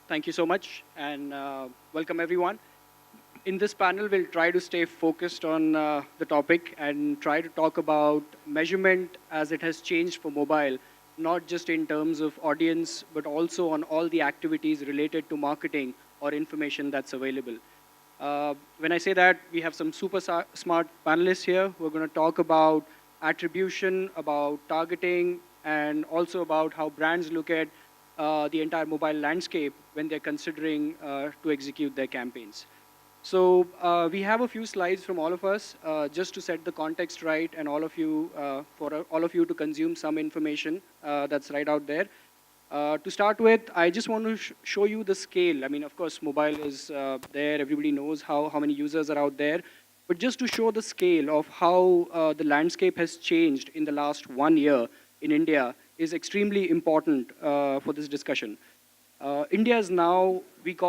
Thank you so much, and welcome everyone. In this panel, we'll try to stay focused on the topic and try to talk about measurement as it has changed for mobile, not just in terms of audience, but also on all the activities related to marketing or information that's available. When I say that, we have some smart panelists here who are going to talk about attribution, about targeting, and also about how brands look at the entire mobile landscape when they're considering to execute their campaigns. So we have a few slides from all of us just to set the context right and all of you, for all of you to consume some information that's right out there. To start with, I just want to show you the scale. I mean, of course, mobile is there. Everybody knows how many users are out there. But just to show the scale of how the landscape has changed in the last 1 year in India is extremely important for this discussion. India is now,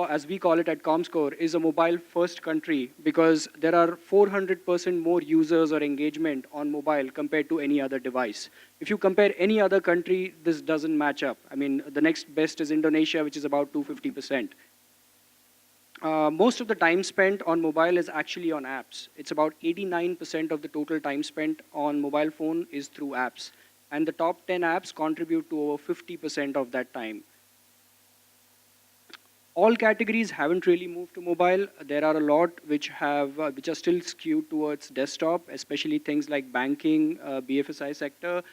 as we call it at Comscore, is a mobile-first country because there are 400% more users or engagement on mobile compared to any other device. If you compare any other country, this doesn't match up. I mean, the next best is Indonesia, which is about 250%. Most of the time spent on mobile is actually on apps. It's about 89% of the total time spent on mobile phone is through apps. And the top 10 apps contribute to over 50% of that time. All categories haven't really moved to mobile. There are a lot which are still skewed towards desktop, especially things like banking, BFSI sector,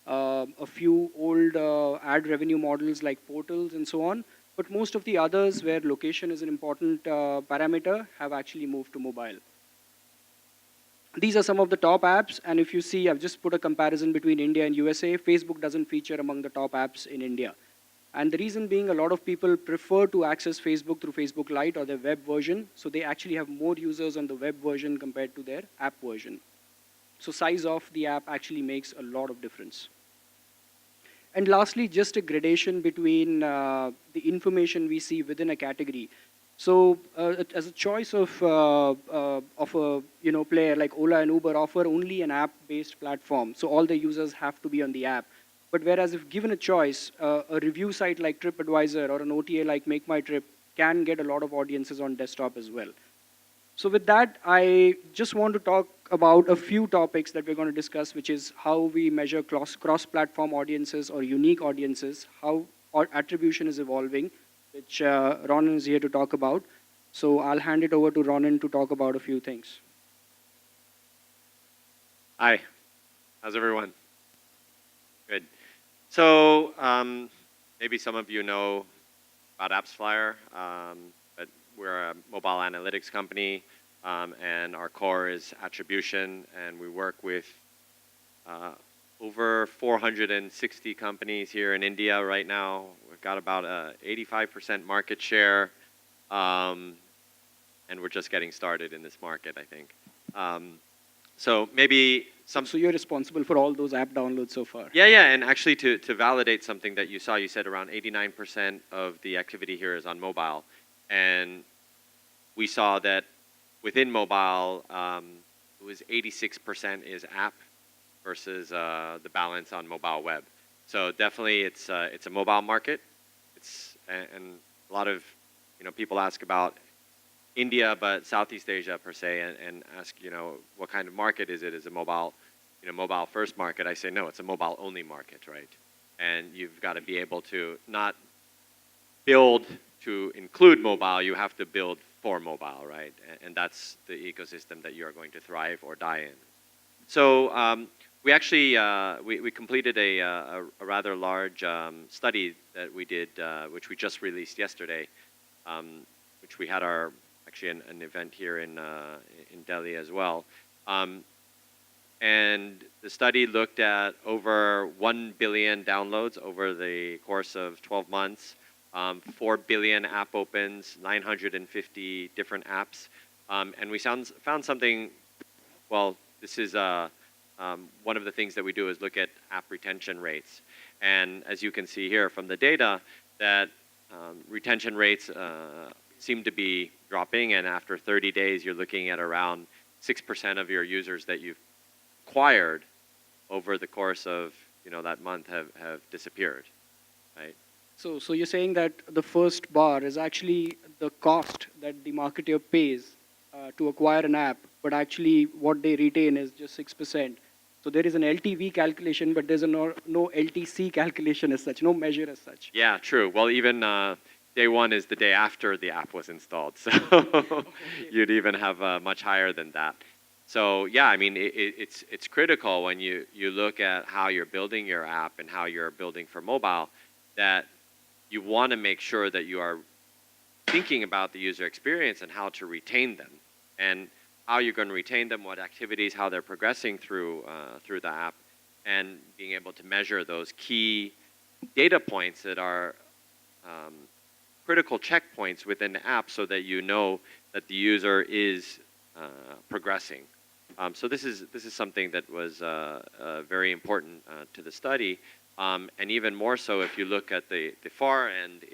a few old ad revenue models like portals and so on. But most of the others where location is an important parameter have actually moved to mobile. These are some of the top apps, and if you see, I've just put a comparison between India and USA. Facebook doesn't feature among the top apps in India. And the reason being, a lot of people prefer to access Facebook through Facebook Lite or their web version, so they actually have more users on the web version compared to their app version. So size of the app actually makes a lot of difference. And lastly, just a gradation between the information we see within a category. So as a choice of a player like Ola and Uber offer only an app-based platform, so all the users have to be on the app. But whereas if given a choice, a review site like TripAdvisor or an OTA like Make My Trip can get a lot of audiences on desktop as well. So with that, I just want to talk about a few topics that we're going to discuss, which is how we measure cross-platform audiences or unique audiences, how attribution is evolving, which Ronan is here to talk about. So I'll hand it over to Ronan to talk about a few things. Hi, how's everyone? Good. So maybe some of you know about AppsFlyer, but we're a mobile analytics company, and our core is attribution, and we work with over 460 companies here in India right now. We've got about a 85% market share, and we're just getting started in this market, I think. So maybe So you're responsible for all those app downloads so far? Yeah, and actually to validate something that you saw, you said around 89% of the activity here is on mobile. And we saw that within mobile, it was 86% is app versus the balance on mobile web. So definitely it's a mobile market. And a lot of people ask about India, but Southeast Asia per se, and ask, what kind of market is it? Is it mobile, mobile first market? I say, no, it's a mobile only market, right? And you've got to be able to not build to include mobile, you have to build for mobile, right? And that's the ecosystem that you're going to thrive or die in. So we actually, we completed a rather large study that we did, which we just released yesterday, which we had actually an event here in Delhi as well. And the study looked at over 1 billion downloads over the course of 12 months, 4 billion app opens, 950 different apps. And we found something, well, this is one of the things that we do is look at app retention rates. And as you can see here from the data, that retention rates seem to be dropping, and after 30 days, you're looking at around 6% of your users that you've acquired over the course of that month have disappeared, right? So you're saying that the first bar is actually the cost that the marketer pays to acquire an app, but actually what they retain is just 6%. So there is an LTV calculation, but there's no LTC calculation as such, no measure as such. Yeah, true. Well, even day one is the day after the app was installed, so Okay. you'd even have much higher than that. So yeah, I mean, it's critical when you look at how you're building your app and how you're building for mobile, that you want to make sure that you are thinking about the user experience and how to retain them, and how you're going to retain them, what activities, how they're progressing through the app, and being able to measure those key data points that are um, critical checkpoints within the app, so that you know that the user is progressing. So this is something that was very important to the study, and even more so if you look at the far end.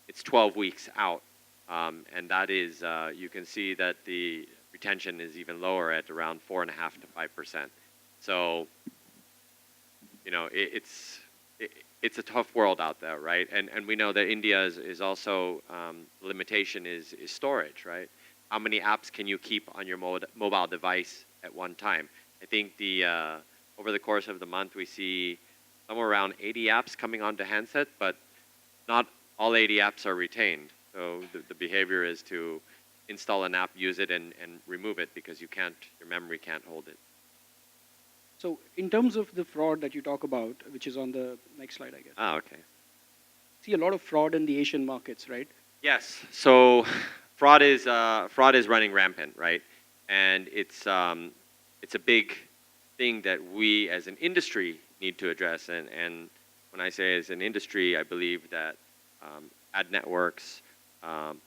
It's 12 weeks out, and that is you can see that the retention is even lower at around 4.5 to 5%. So it's a tough world out there, right? And we know that India is also limitation is storage, right? How many apps can you keep on your mobile device at one time? I think the over the course of the month we see somewhere around 80 apps coming onto handset, but not all 80 apps are retained. So the behavior is to install an app, use it, and remove it, because your memory can't hold it. So in terms of the fraud that you talk about, which is on the next slide, I guess, Ah, okay. see a lot of fraud in the Asian markets, right? Yes. So fraud is running rampant, right? And it's a big thing that we as an industry need to address. And when I say as an industry, I believe that ad networks,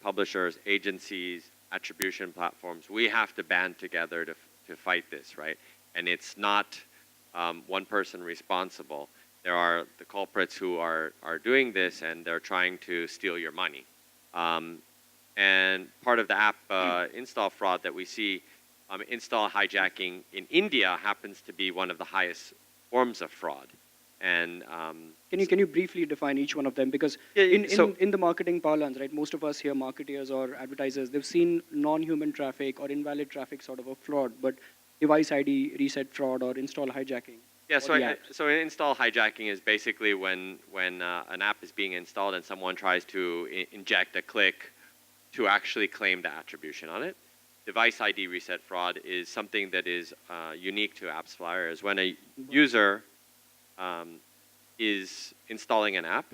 publishers, agencies, attribution platforms, we have to band together to fight this, right? And it's not one person responsible. There are the culprits who are doing this, and they're trying to steal your money. Um, and part of the app install fraud that we see, install hijacking in India happens to be one of the highest forms of fraud. And Can you briefly define each one of them? Because yeah, in the marketing parlance, right, most of us here, marketers or advertisers, they've seen non-human traffic or invalid traffic sort of a fraud, but device ID reset fraud or install hijacking yeah, for the apps. so install hijacking is basically when an app is being installed and someone tries to inject a click to actually claim the attribution on it. Device ID reset fraud is something that is unique to AppsFlyer, is when a user um, is installing an app,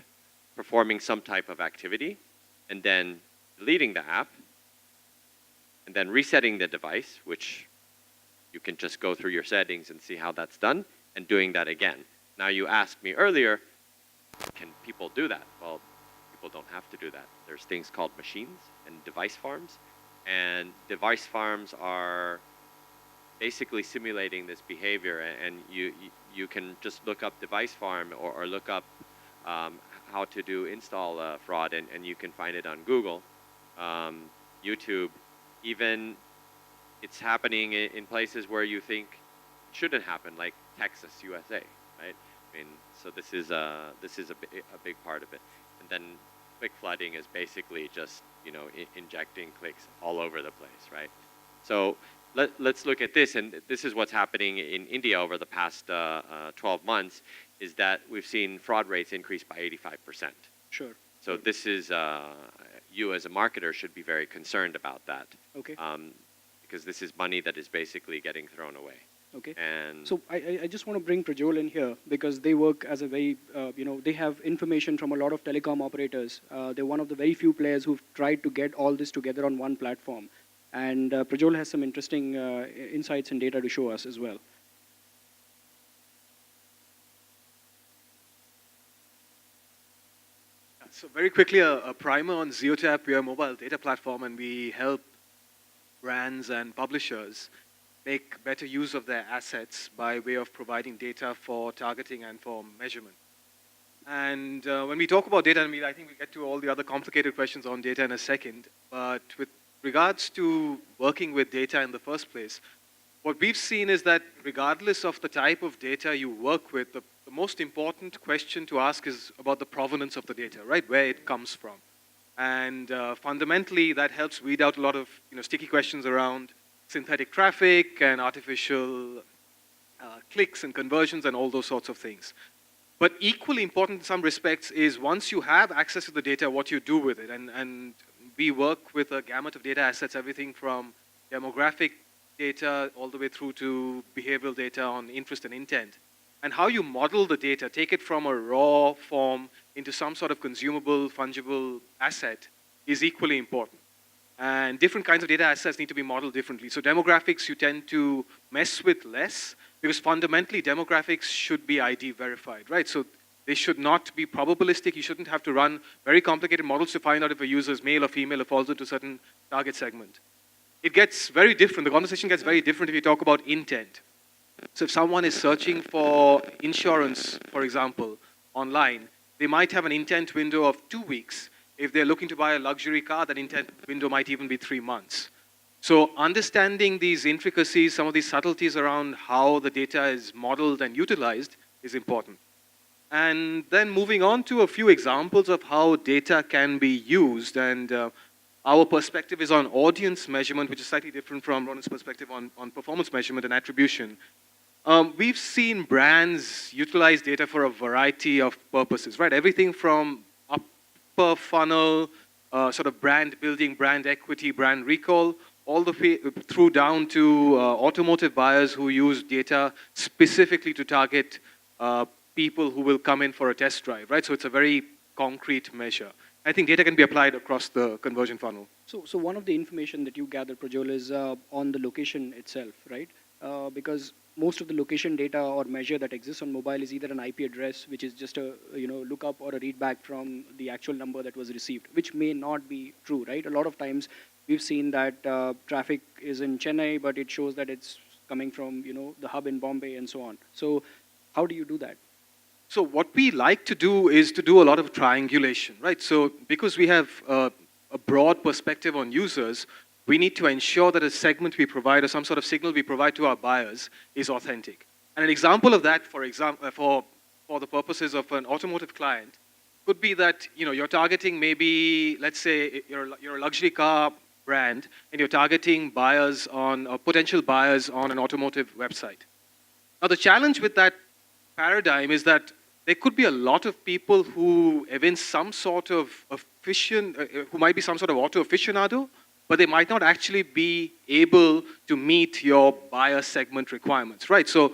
performing some type of activity, and then deleting the app, and then resetting the device, which you can just go through your settings and see how that's done, and doing that again. Now, you asked me earlier, can people do that? Well, people don't have to do that. There's things called machines and device farms, and device farms are basically simulating this behavior, and you can just look up device farm, or look up um, how to do install fraud, and you can find it on Google, um, YouTube. Even it's happening in places where you think it shouldn't happen, like Texas, USA, right? I mean, so this is a big part of it. And then click flooding is basically just injecting clicks all over the place, right? So let's look at this, and this is what's happening in India over the past 12 months, is that we've seen fraud rates increase by 85%. Sure. So this is, you as a marketer should be very concerned about that, Okay. because this is money that is basically getting thrown away. Okay. And So I just want to bring Prajol in here because they work as a very, they have information from a lot of telecom operators. They're one of the very few players who've tried to get all this together on one platform. And Prajol has some interesting insights and data to show us as well. So very quickly, a primer on ZeoTap. We are a mobile data platform, and we help brands and publishers make better use of their assets by way of providing data for targeting and for measurement. And when we talk about data, I think we'll get to all the other complicated questions on data in a second. But with regards to working with data in the first place, what we've seen is that regardless of the type of data you work with, the most important question to ask is about the provenance of the data, right? Where it comes from. And fundamentally, that helps weed out a lot of sticky questions around synthetic traffic and artificial clicks and conversions and all those sorts of things. But equally important in some respects is once you have access to the data, what you do with it. And we work with a gamut of data assets, everything from demographic data all the way through to behavioral data on interest and intent. And how you model the data, take it from a raw form into some sort of consumable, fungible asset is equally important. And different kinds of data assets need to be modeled differently. So demographics you tend to mess with less because fundamentally demographics should be ID verified, right? So they should not be probabilistic. You shouldn't have to run very complicated models to find out if a user is male or female or falls into a certain target segment. It gets very different. The conversation gets very different if you talk about intent. So if someone is searching for insurance, for example, online, they might have an intent window of 2 weeks. If they're looking to buy a luxury car, that intent window might even be 3 months. So understanding these intricacies, some of these subtleties around how the data is modeled and utilized is important. And then moving on to a few examples of how data can be used. And our perspective is on audience measurement, which is slightly different from Ronan's perspective on performance measurement and attribution. We've seen brands utilize data for a variety of purposes, right? Everything from upper funnel, sort of brand building, brand equity, brand recall, all the way through down to automotive buyers who use data specifically to target people who will come in for a test drive, right? So it's a very concrete measure. I think data can be applied across the conversion funnel. So one of the information that you gather, Prajwal, is on the location itself, right? Because most of the location data or measure that exists on mobile is either an IP address, which is just a lookup or a read back from the actual number that was received, which may not be true, right? A lot of times we've seen that traffic is in Chennai, but it shows that it's coming from the hub in Bombay and so on. So how do you do that? So what we like to do is to do a lot of triangulation, right? So because we have a broad perspective on users, we need to ensure that a segment we provide or some sort of signal we provide to our buyers is authentic. And an example of that, for example, for the purposes of an automotive client, could be that you're targeting maybe, let's say, you're a luxury car brand and you're targeting buyers on potential buyers on an automotive website. Now the challenge with that paradigm is that there could be a lot of people who evince some sort of who might be some sort of auto aficionado, but they might not actually be able to meet your buyer segment requirements, right? So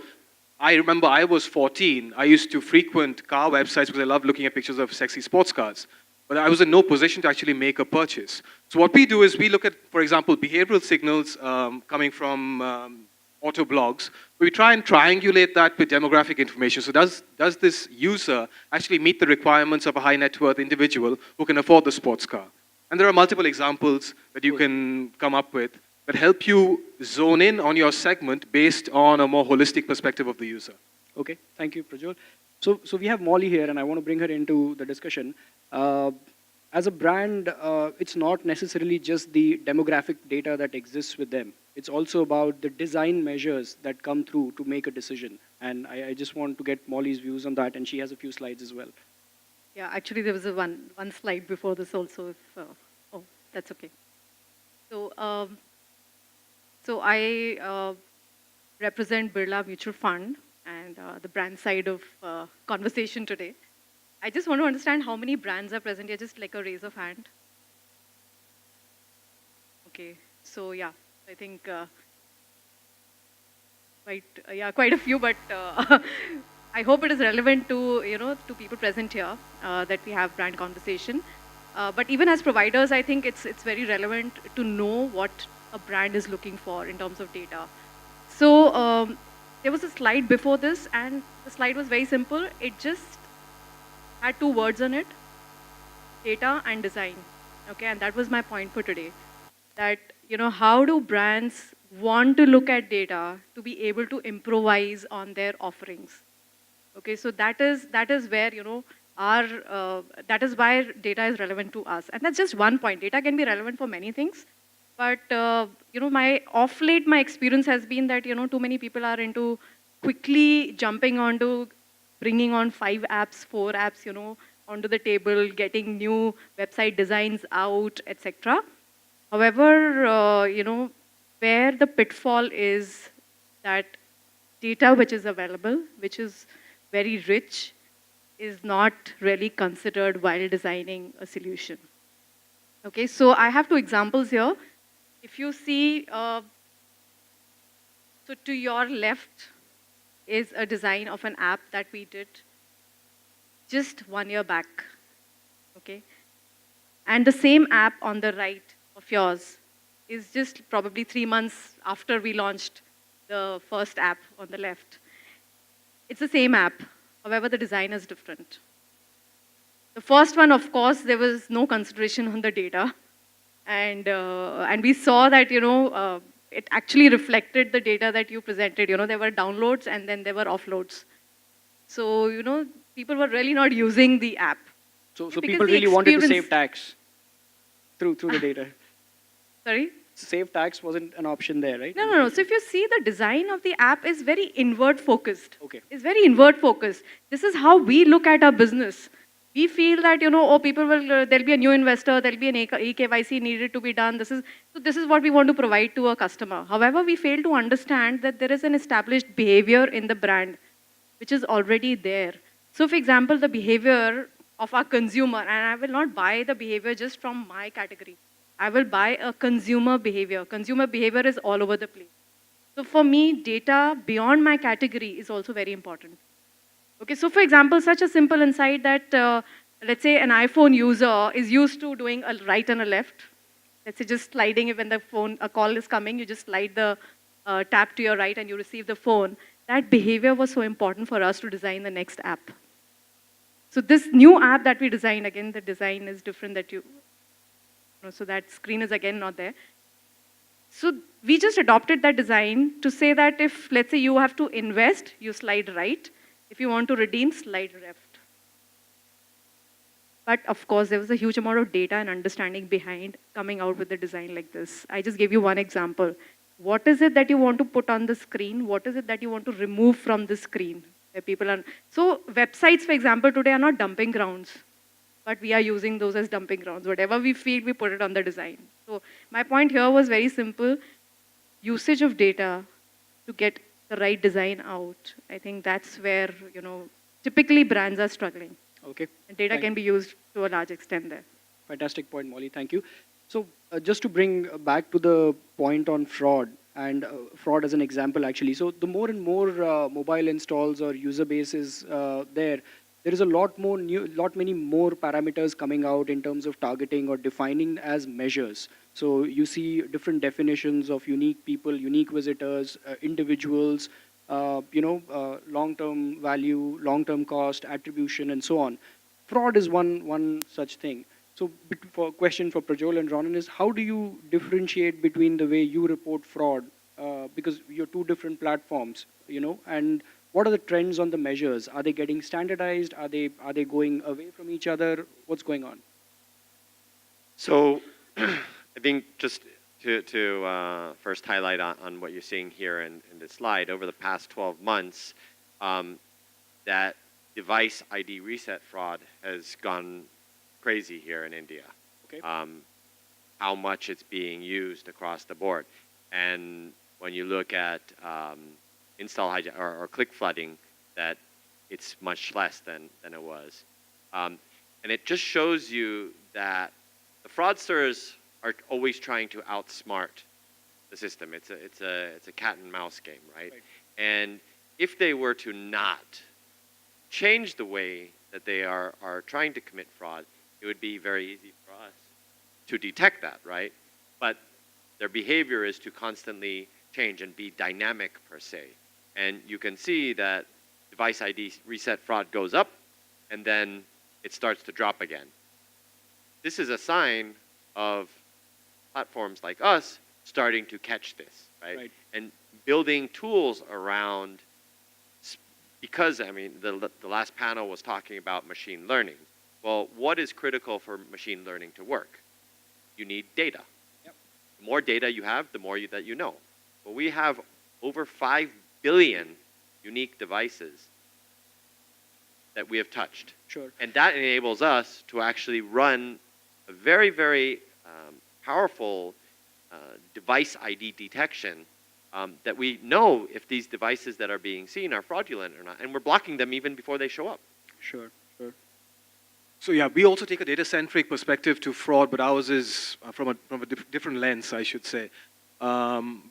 I remember I was 14. I used to frequent car websites because I love looking at pictures of sexy sports cars. But I was in no position to actually make a purchase. So what we do is we look at, for example, behavioral signals coming from auto blogs. We try and triangulate that with demographic information. So does this user actually meet the requirements of a high net worth individual who can afford the sports car? And there are multiple examples that you can come up with that help you zone in on your segment based on a more holistic perspective of the user. Okay, thank you, Prajwal. So we have Molly here, and I want to bring her into the discussion. As a brand, it's not necessarily just the demographic data that exists with them. It's also about the design measures that come through to make a decision. And I just want to get Molly's views on that, and she has a few slides as well. Yeah, actually there was one slide before this also. If oh, that's okay. So so I represent Birla Mutual Fund and the brand side of conversation today. I just want to understand how many brands are present here, just like a raise of hand. Okay, so yeah, I think quite a few, but I hope it is relevant to to people present here that we have brand conversation. But even as providers, I think it's very relevant to know what a brand is looking for in terms of data. So there was a slide before this, and the slide was very simple. It just had 2 words on it: data and design. Okay, and that was my point for today. That how do brands want to look at data to be able to improvise on their offerings? Okay, so that is where that is why data is relevant to us, and that's just one point. Data can be relevant for many things, But my off late, my experience has been that too many people are into quickly jumping onto bringing on 5 apps, 4 apps, onto the table, getting new website designs out, etc. However, where the pitfall is that data which is available, which is very rich, is not really considered while designing a solution. Okay, so I have 2 examples here. If you see, so to your left is a design of an app that we did just 1 year back. Okay, and the same app on the right of yours is just probably 3 months after we launched the first app on the left. It's the same app, however, the design is different. The first one, of course, there was no consideration on the data. And we saw that, it actually reflected the data that you presented. There were downloads and then there were offloads. So, people were really not using the app. So Because people the really wanted to experience- save tax through the data. Sorry? Save tax wasn't an option there, right? No. So if you see, the design of the app is very inward focused. Okay. It's very inward focused. This is how we look at our business. We feel that, people will, there'll be a new investor, there'll be an eKYC needed to be done. This is what we want to provide to a customer. However, we fail to understand that there is an established behavior in the brand, which is already there. So for example, the behavior of our consumer, and I will not buy the behavior just from my category. I will buy a consumer behavior. Consumer behavior is all over the place. So for me, data beyond my category is also very important. Okay, so for example, such a simple insight that, let's say an iPhone user is used to doing a right and a left. Let's say just sliding it when a call is coming, you just slide the tap to your right and you receive the phone. That behavior was so important for us to design the next app. So this new app that we designed, again, the design is different so that screen is again not there. So we just adopted that design to say that if, let's say you have to invest, you slide right. If you want to redeem, slide left. But of course, there was a huge amount of data and understanding behind coming out with a design like this. I just gave you one example. What is it that you want to put on the screen? What is it that you want to remove from the screen? Where people are. So websites, for example, today are not dumping grounds, but we are using those as dumping grounds. Whatever we feed, we put it on the design. So my point here was very simple. Usage of data to get the right design out. I think that's where, typically brands are struggling. Okay. And data can be used to a large extent there. Fantastic point, Molly. Thank you. So just to bring back to the point on fraud, and fraud as an example, actually. So the more and more mobile installs or user bases there is a lot many more parameters coming out in terms of targeting or defining as measures. So you see different definitions of unique people, unique visitors, individuals, long-term value, long-term cost, attribution, and so on. Fraud is one such thing. So for question for Prajol and Ronan is, how do you differentiate between the way you report fraud, because you're two different platforms, and what are the trends on the measures? Are they getting standardized? Are they going away from each other? What's going on? So I think just to first highlight on what you're seeing here in this slide, over the past 12 months, that device ID reset fraud has gone crazy here in India. Okay. How much it's being used across the board. And when you look at install hijack or click flooding, that it's much less than it was. And it just shows you that the fraudsters are always trying to outsmart the system. It's a cat and mouse game, right? And if they were to not change the way that they are trying to commit fraud, it would be very easy for us to detect that, right? But their behavior is to constantly change and be dynamic per se. And you can see that device ID reset fraud goes up and then it starts to drop again. This is a sign of platforms like us starting to catch this, right? And building tools around, because, I mean, the last panel was talking about machine learning. Well, what is critical for machine learning to work? You need data. Yep. The more data you have, the more that you know. But we have over 5 billion unique devices that we have touched. Sure. And that enables us to actually run a very, very powerful device ID detection that we know if these devices that are being seen are fraudulent or not. And we're blocking them even before they show up. Sure. Sure. So yeah, we also take a data-centric perspective to fraud, but ours is from a different lens, I should say.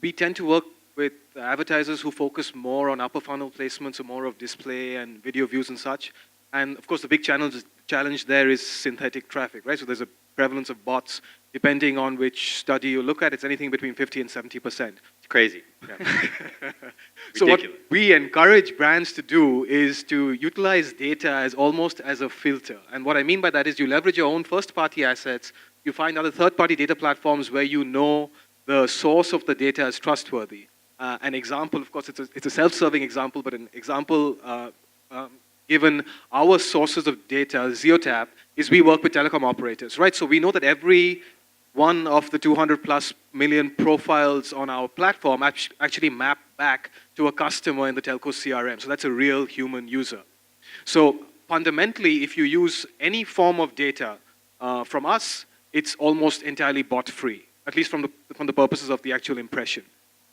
We tend to work with advertisers who focus more on upper funnel placements or more of display and video views and such. And of course, the big challenge there is synthetic traffic, right? So there's a prevalence of bots. Depending on which study you look at, it's anything between 50 and 70%. It's crazy. Yeah. So what Ridiculous. we encourage brands to do is to utilize data as almost as a filter. And what I mean by that is you leverage your own first-party assets, you find other third-party data platforms where you know the source of the data is trustworthy. An example, of course, it's a self-serving example, but an example given our sources of data, Zeotap, is we work with telecom operators, right? So we know that every one of the 200 plus million profiles on our platform actually map back to a customer in the telco CRM. So that's a real human user. So fundamentally, if you use any form of data from us, it's almost entirely bot-free, at least from the purposes of the actual impression.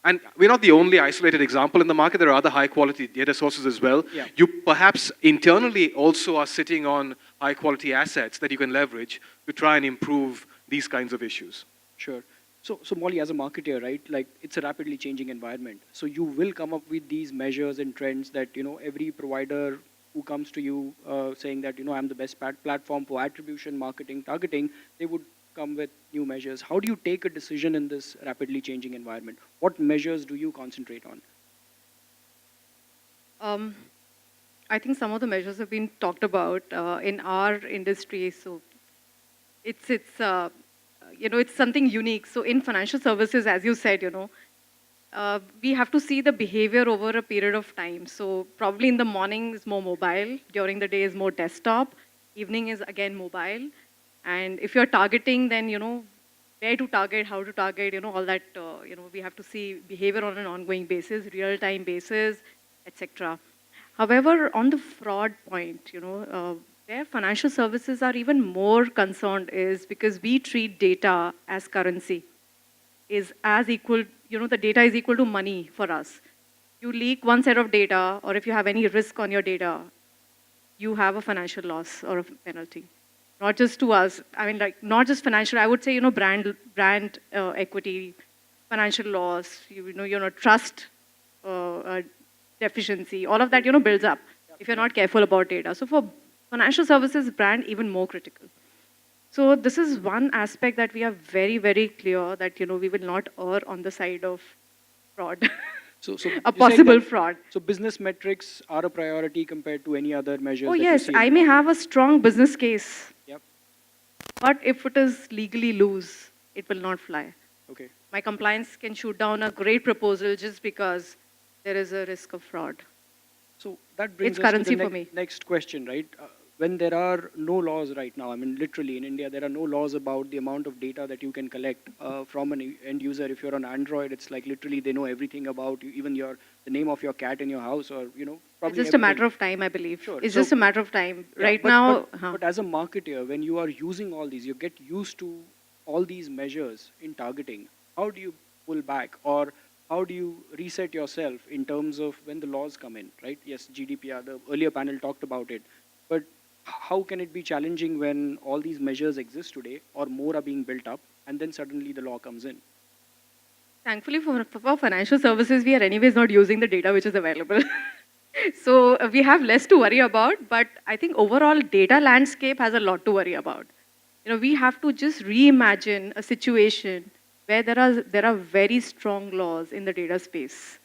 And we're not the only isolated example in the market. There are other high-quality data sources as well. Yeah. You perhaps internally also are sitting on high-quality assets that you can leverage to try and improve these kinds of issues. Sure. So Molly, as a marketer, right, like it's a rapidly changing environment. So you will come up with these measures and trends that, every provider who comes to you saying that, I'm the best platform for attribution, marketing, targeting, they would come with new measures. How do you take a decision in this rapidly changing environment? What measures do you concentrate on? I think some of the measures have been talked about in our industry. So it's something unique. So in financial services, as you said, we have to see the behavior over a period of time. So probably in the morning is more mobile, during the day is more desktop, evening is again mobile. And if you're targeting, then, where to target, how to target, all that, we have to see behavior on an ongoing basis, real-time basis, etc. However, on the fraud point, where financial services are even more concerned is because we treat data as currency, is as equal, the data is equal to money for us. You leak one set of data, or if you have any risk on your data, you have a financial loss or a penalty. Not just to us, not just financial, I would say, brand equity, financial loss, trust deficiency, all of that, builds up if you're not careful about data. So for financial services brand, even more critical. So this is one aspect that we are very, very clear that, we will not err on the side of fraud, So a you're saying possible that- fraud. So business metrics are a priority compared to any other measures. Oh that you yes, see in I the may market. have a strong business case, Yep. but if it is legally loose, it will not fly. Okay. My compliance can shoot down a great proposal just because there is a risk of fraud. So that brings It's us currency to the for me. next question, right? When there are no laws right now, literally in India, there are no laws about the amount of data that you can collect from an end user. If you're on Android, it's like literally they know everything about you, even the name of your cat in your house, or It's probably just a everything. matter of time, I believe. Sure. It's So- just a matter of time. Yeah, Right but- now, but as a marketer, when you are using all these, you get used to all these measures in targeting. How do you pull back, or how do you reset yourself in terms of when the laws come in, right? Yes, GDPR, the earlier panel talked about it, but how can it be challenging when all these measures exist today, or more are being built up, and then suddenly the law comes in? thankfully for financial services, we are anyways not using the data which is available. So we have less to worry about, but I think overall data landscape has a lot to worry about. We have to just reimagine a situation where there are very strong laws in the data space.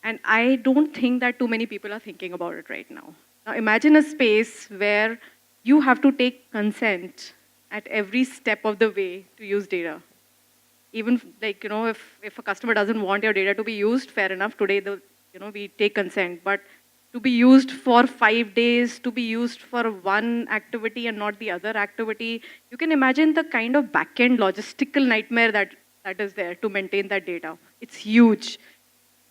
And I don't think that too many people are thinking about it right now. Now imagine a space where you have to take consent at every step of the way to use data. Even if a customer doesn't want your data to be used, fair enough, today we take consent. But to be used for 5 days, to be used for one activity and not the other activity, you can imagine the kind of back-end logistical nightmare that that is there to maintain that data. It's huge.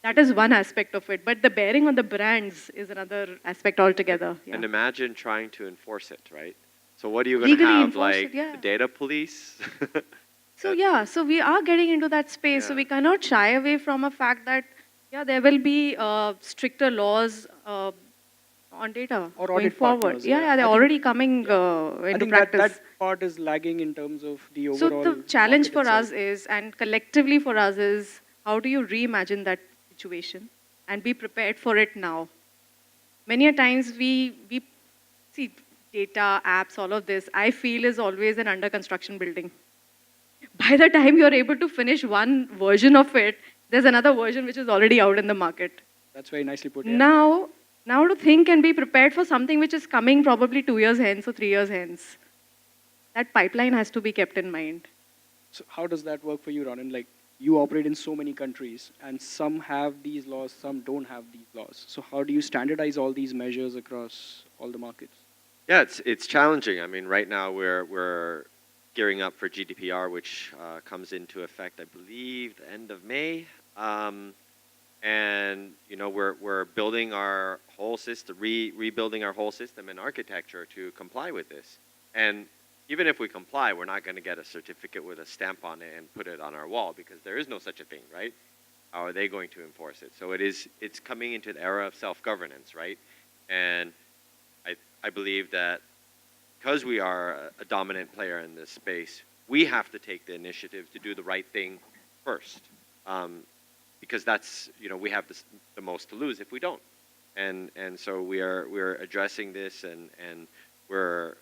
That is one aspect of it. But the bearing on the brands is another aspect altogether. Yeah. And imagine trying to enforce it, right? So what are you going to Legally have, enforce it, like yeah. the data police? So yeah, so we are getting into that space. So Yeah. we cannot shy away from a fact that yeah, there will be stricter laws on data Or going audit forward. partners, Yeah, yeah. yeah, they're I think, already coming yeah. I into think practice. that part is lagging in terms of the So overall the challenge market for itself. us is, and collectively for us is, how do you reimagine that situation and be prepared for it now? Many a times we see data, apps, all of this, I feel is always an under construction building. By the time you're able to finish one version of it, there's another version which is already out in the market. That's very nicely put, yeah. Now to think and be prepared for something which is coming probably 2 years hence or 3 years hence. That pipeline has to be kept in mind. So how does that work for you, Ronan? Like, you operate in so many countries, and some have these laws, some don't have these laws. So how do you standardize all these measures across all the markets? Yeah, it's challenging. I mean, right now we're gearing up for GDPR, which comes into effect, I believe, the end of May. And you know, we're building our whole system, rebuilding our whole system and architecture to comply with this. And even if we comply, we're not going to get a certificate with a stamp on it and put it on our wall because there is no such a thing, right? How are they going to enforce it? So it's coming into the era of self-governance, right? And I believe that because we are a dominant player in this space, we have to take the initiative to do the right thing first, because that's, you know, we have the most to lose if we don't, and so we're addressing this, and we're,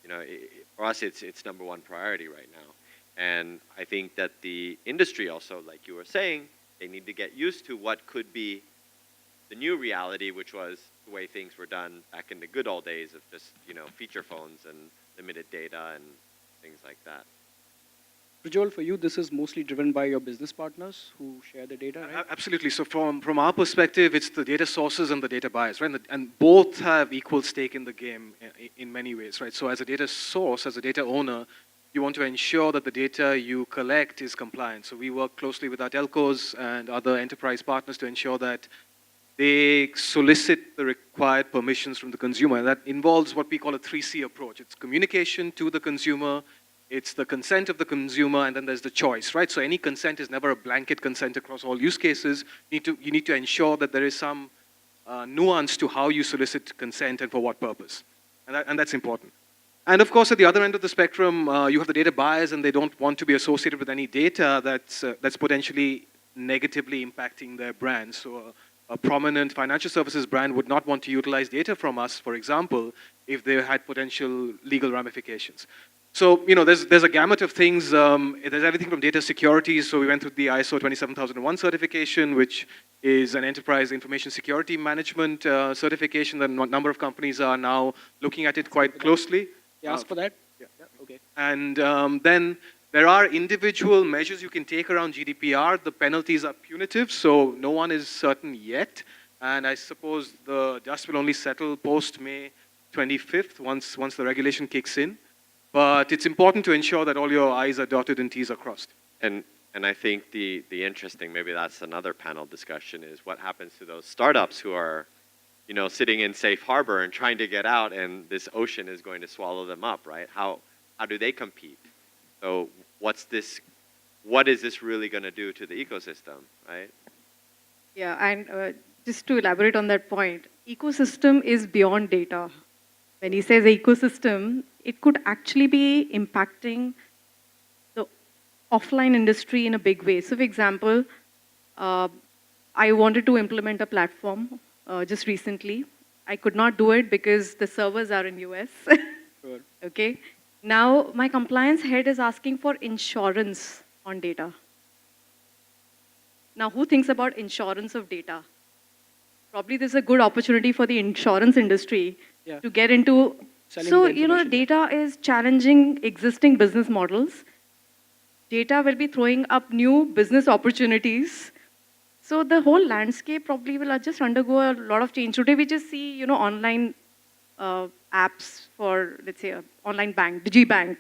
you know, for us it's number one priority right now, and I think that the industry also, like you were saying, they need to get used to what could be the new reality, which was the way things were done back in the good old days of just, you know, feature phones and limited data and things like that. Prajwal, for you, this is mostly driven by your business partners who share the data, right? Absolutely. So from our perspective, it's the data sources and the data buyers, right? And both have equal stake in the game in many ways, right? So as a data source, as a data owner, you want to ensure that the data you collect is compliant. So we work closely with our telcos and other enterprise partners to ensure that they solicit the required permissions from the consumer. And that involves what we call a 3C approach. It's communication to the consumer, it's the consent of the consumer, and then there's the choice, right? So any consent is never a blanket consent across all use cases. You need to ensure that there is some nuance to how you solicit consent and for what purpose. And that's important. And of course, at the other end of the spectrum, you have the data buyers, and they don't want to be associated with any data that's potentially negatively impacting their brand. So a prominent financial services brand would not want to utilize data from us, for example, if they had potential legal ramifications. So, you know, there's a gamut of things. There's everything from data security. So we went through the ISO 27001 certification, which is an enterprise information security management certification that a number of companies are now looking at it quite closely. You ask for that? Yeah. Okay. And then there are individual measures you can take around GDPR. The penalties are punitive, so no one is certain yet. And I suppose the dust will only settle post-May 25th, once the regulation kicks in. But it's important to ensure that all your I's are dotted and T's are crossed. And I think the interesting, maybe that's another panel discussion, is what happens to those startups who are, you know, sitting in safe harbor and trying to get out, and this ocean is going to swallow them up, right? How do they compete? So what is this really going to do to the ecosystem, right? Yeah, and just to elaborate on that point, ecosystem is beyond data. When he says ecosystem, it could actually be impacting the offline industry in a big way. So, for example, I wanted to implement a platform just recently. I could not do it because the servers are in US. Sure. Okay. Now, my compliance head is asking for insurance on data. Now, who thinks about insurance of data? Probably this is a good opportunity for the insurance industry Yeah. to get into. Selling So, the you know, information, data is challenging existing business models. Data will be throwing up new business opportunities. So the whole landscape probably will just undergo a lot of change. Today we just see, you know, online apps for, let's say, an online bank, DigiBank.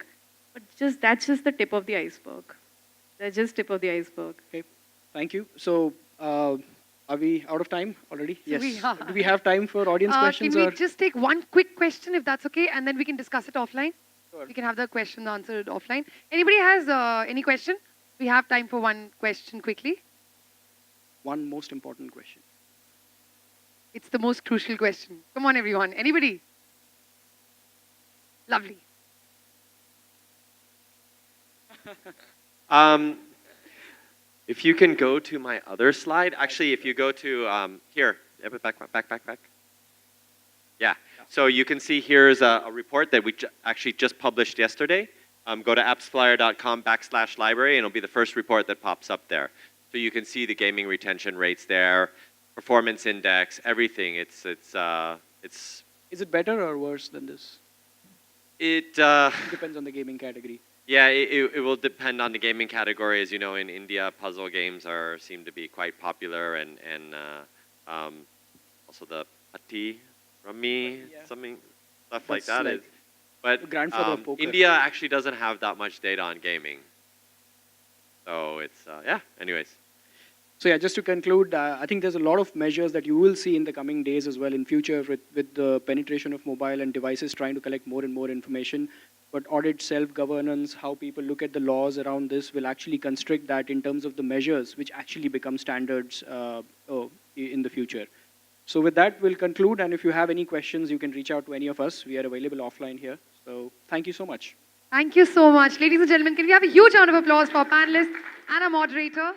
But that's just the tip of the iceberg. They're just tip of the iceberg. Okay, thank you. So, are we out of time already? Yes. We are. Do we have time for audience questions? Can we or just take one quick question, if that's okay, and then we can discuss it offline? Sure. We can have the question answered offline. Anybody has any question? We have time for one question quickly. one most important question? It's the most crucial question. Come on, everyone. Anybody? Lovely. If you can go to my other slide, actually, if you go to here, yeah, but back. Yeah. So you can see here's a report that we actually just published yesterday. Go to appsflyer.com/library, and it'll be the first report that pops up there. So you can see the gaming retention rates there, performance index, everything. It's Is it better or worse than this? it. It depends on the gaming category. Yeah, it will depend on the gaming category. As you know, in India, puzzle games seem to be quite popular, and also the Ati, Rummy, Yeah. something stuff like That's that. like But the grandfather of poker. India actually doesn't have that much data on gaming. So it's yeah. Anyways. So yeah, just to conclude, I think there's a lot of measures that you will see in the coming days as well in future with the penetration of mobile and devices trying to collect more and more information. But audit, self-governance, how people look at the laws around this will actually constrict that in terms of the measures which actually become standards in the future. So with that, we'll conclude. And if you have any questions, you can reach out to any of us. We are available offline here. So thank you so much. Thank you so much. Ladies and gentlemen, can we have a huge round of applause for our panelists and our moderator?